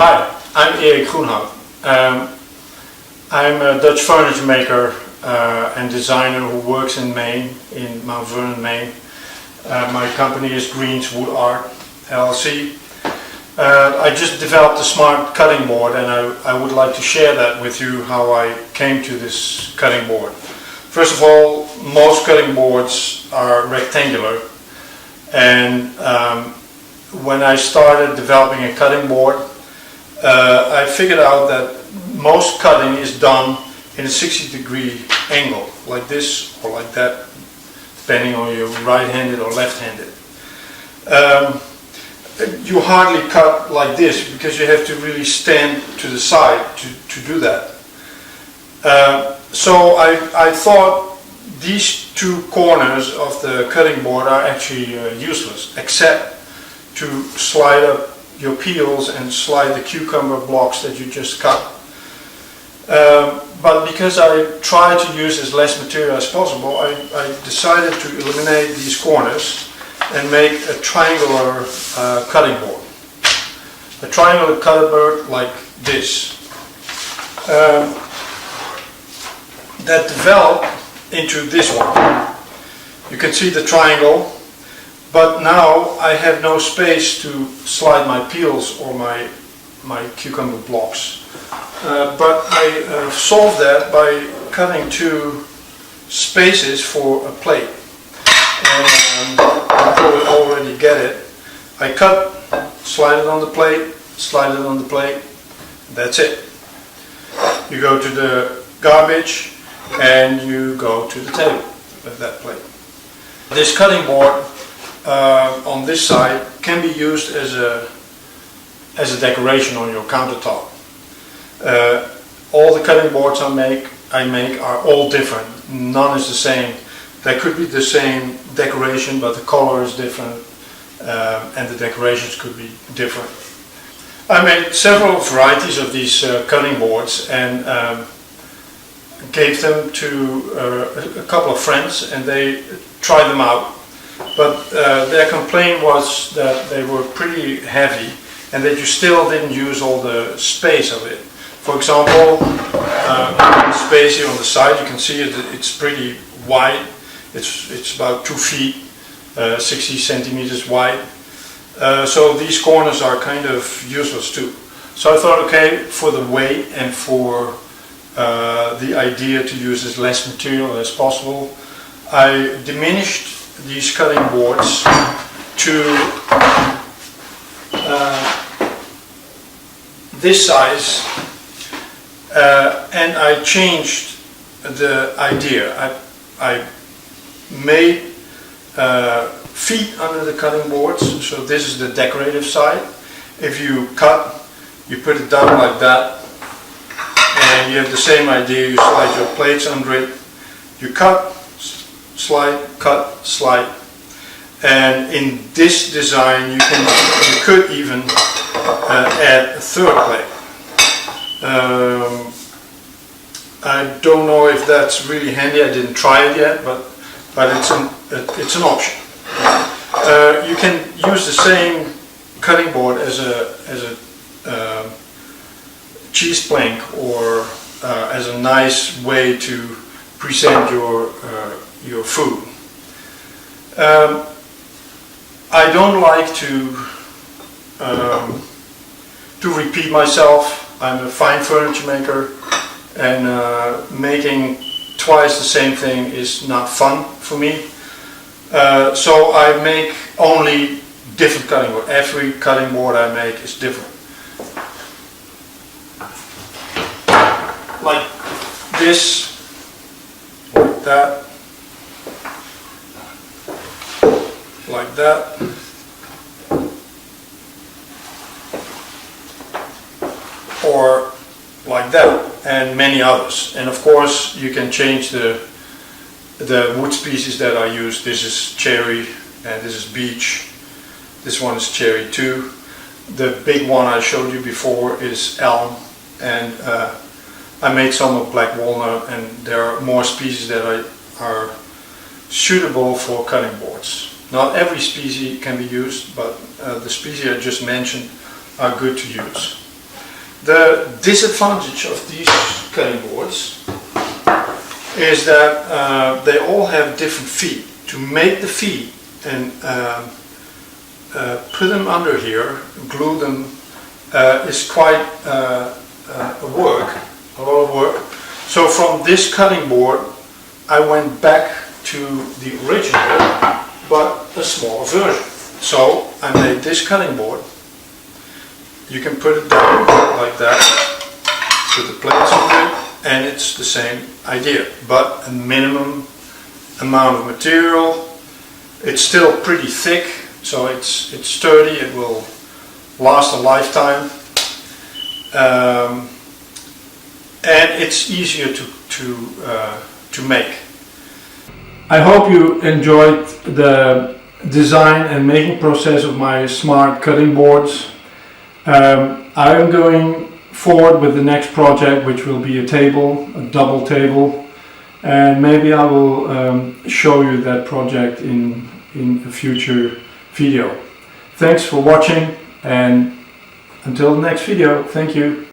Hi, I'm Erik Groenhout. I'm a Dutch furniture maker and designer who works in Maine, in Mount Vernon, Maine. My company is Greens Wood Art LLC. I just developed a smart cutting board, and I would like to share that with you, how I came to this cutting board. First of all, most cutting boards are rectangular, and when I started developing a cutting board, I figured out that most cutting is done in a 60-degree angle, like this or like that, depending on you're right-handed or left-handed. You hardly cut like this because you have to really stand to the side to do that. So I thought these two corners of the cutting board are actually useless, except to slide up your peels and slide the cucumber blocks that you just cut. But because I tried to use as less material as possible, I decided to eliminate these corners and make a triangular cutting board. A triangular cutting board like this. That developed into this one. You can see the triangle, but now I have no space to slide my peels or my cucumber blocks. But I solved that by cutting two spaces for a plate. And you probably already get it. I cut, slide it on the plate, slide it on the plate. That's it. You go to the garbage and you go to the table with that plate. This cutting board on this side can be used as a decoration on your countertop. All the cutting boards I make are all different. None is the same. They could be the same decoration, but the color is different, and the decorations could be different. I made several varieties of these cutting boards and gave them to a couple of friends, and they tried them out. But their complaint was that they were pretty heavy and that you still didn't use all the space of it. For example, the space here on the side, you can see it's pretty wide. It's about 2 feet, 60 centimeters wide. So these corners are kind of useless too. So I thought, okay, for the weight and for the idea to use as less material as possible, I diminished these cutting boards to this size, and I changed the idea. I made feet under the cutting boards, so this is the decorative side. If you cut, you put it down like that, and you have the same idea. You slide your plates under it, you cut, slide, cut, slide, and in this design you could even add a third plate. I don't know if that's really handy. I didn't try it yet, but it's an option. You can use the same cutting board as a cheese plank, or as a nice way to present your food. I don't like to repeat myself. I'm a fine furniture maker, and making twice the same thing is not fun for me. So I make only different cutting board. Every cutting board I make is different. Like this, like that, like that, or like that, and many others. And of course you can change the wood species that I use. This is cherry, and this is beech. This one is cherry too. The big one I showed you before is elm, and I made some of black walnut, and there are more species that are suitable for cutting boards. Not every species can be used, but the species I just mentioned are good to use. The disadvantage of these cutting boards is that they all have different feet. To make the feet and put them under here, glue them, is quite a lot of work. So from this cutting board I went back to the original, but a smaller version. So I made this cutting board. You can put it down like that, put the plates on it, and it's the same idea, but a minimum amount of material. It's still pretty thick, so it's sturdy, it will last a lifetime, and it's easier to make. I hope you enjoyed the design and making process of my smart cutting boards. I am going forward with the next project, which will be a table, a double table, and maybe I will show you that project in a future video. Thanks for watching, and until the next video, thank you.